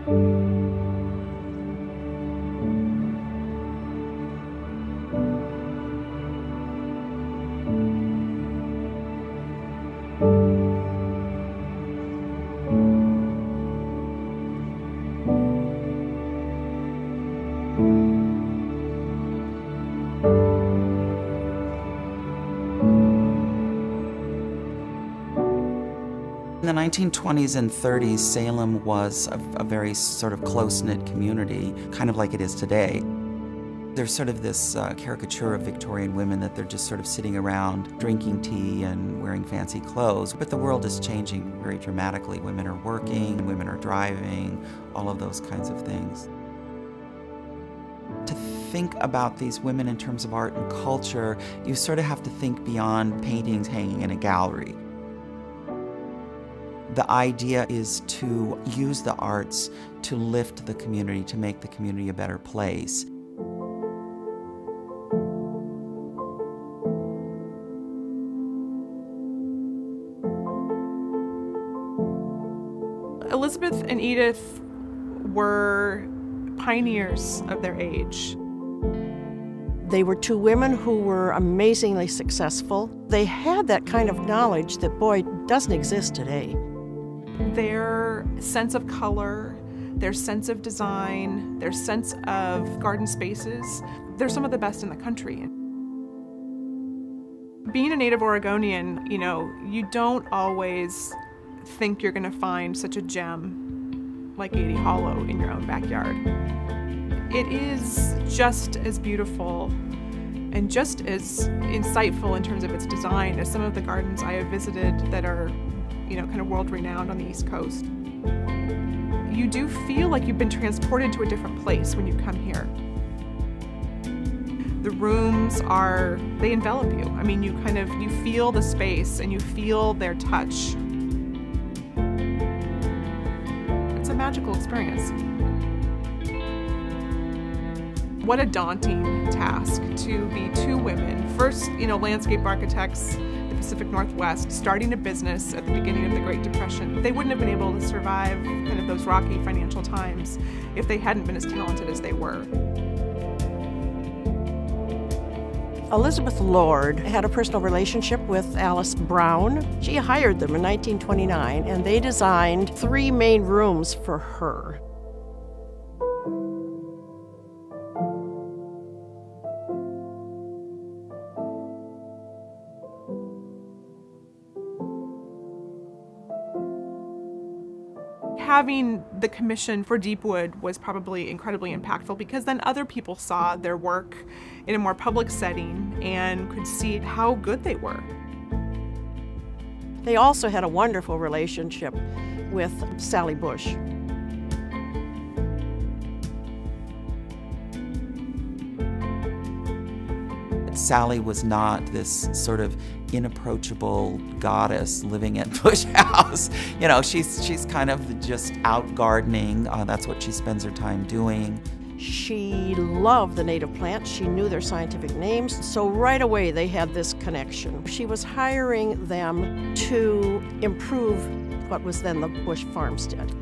In the 1920s and 30s, Salem was a very sort of close-knit community, kind of like it is today. There's sort of this caricature of Victorian women that they're just sort of sitting around drinking tea and wearing fancy clothes. But the world is changing very dramatically. Women are working, women are driving, all of those kinds of things. To think about these women in terms of art and culture, you sort of have to think beyond paintings hanging in a gallery. The idea is to use the arts to lift the community, to make the community a better place. Elizabeth and Edith were pioneers of their age. They were two women who were amazingly successful. They had that kind of knowledge that, boy, doesn't exist today. Their sense of color, their sense of design, their sense of garden spaces, they're some of the best in the country. Being a native Oregonian, you don't always think you're going to find such a gem like Katie Hollow in your own backyard. It is just as beautiful and just as insightful in terms of its design as some of the gardens I have visited that are kind of world-renowned on the East Coast. You do feel like you've been transported to a different place when you come here. The rooms they envelop you. I mean, you feel the space and you feel their touch. It's a magical experience. What a daunting task to be two women. First, landscape architects, Pacific Northwest, starting a business at the beginning of the Great Depression. They wouldn't have been able to survive kind of those rocky financial times if they hadn't been as talented as they were. Elizabeth Lord had a personal relationship with Alice Brown. She hired them in 1929, and they designed 3 main rooms for her. Having the commission for Deepwood was probably incredibly impactful because then other people saw their work in a more public setting and could see how good they were. They also had a wonderful relationship with Sally Bush. Sally was not this sort of inapproachable goddess living at Bush House. She's kind of just out gardening. That's what she spends her time doing. She loved the native plants. She knew their scientific names. So right away they had this connection. She was hiring them to improve what was then the Bush farmstead.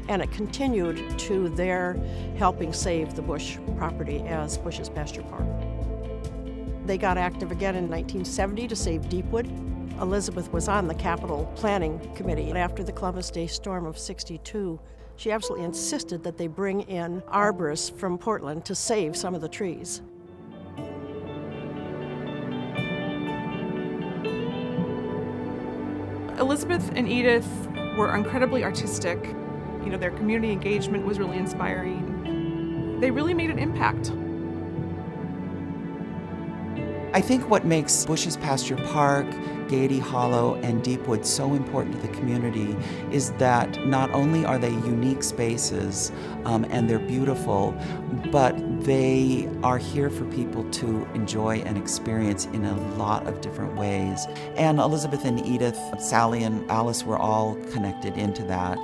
And it continued to their helping save the Bush property as Bush's Pasture Park. They got active again in 1970 to save Deepwood. Elizabeth was on the Capital Planning Committee. After the Columbus Day storm of '62, she absolutely insisted that they bring in arborists from Portland to save some of the trees. Elizabeth and Edith were incredibly artistic. Their community engagement was really inspiring. They really made an impact. I think what makes Bush's Pasture Park, Gaiety Hollow, and Deepwood so important to the community is that not only are they unique spaces and they're beautiful, but they are here for people to enjoy and experience in a lot of different ways. And Elizabeth and Edith, Sally and Alice were all connected into that.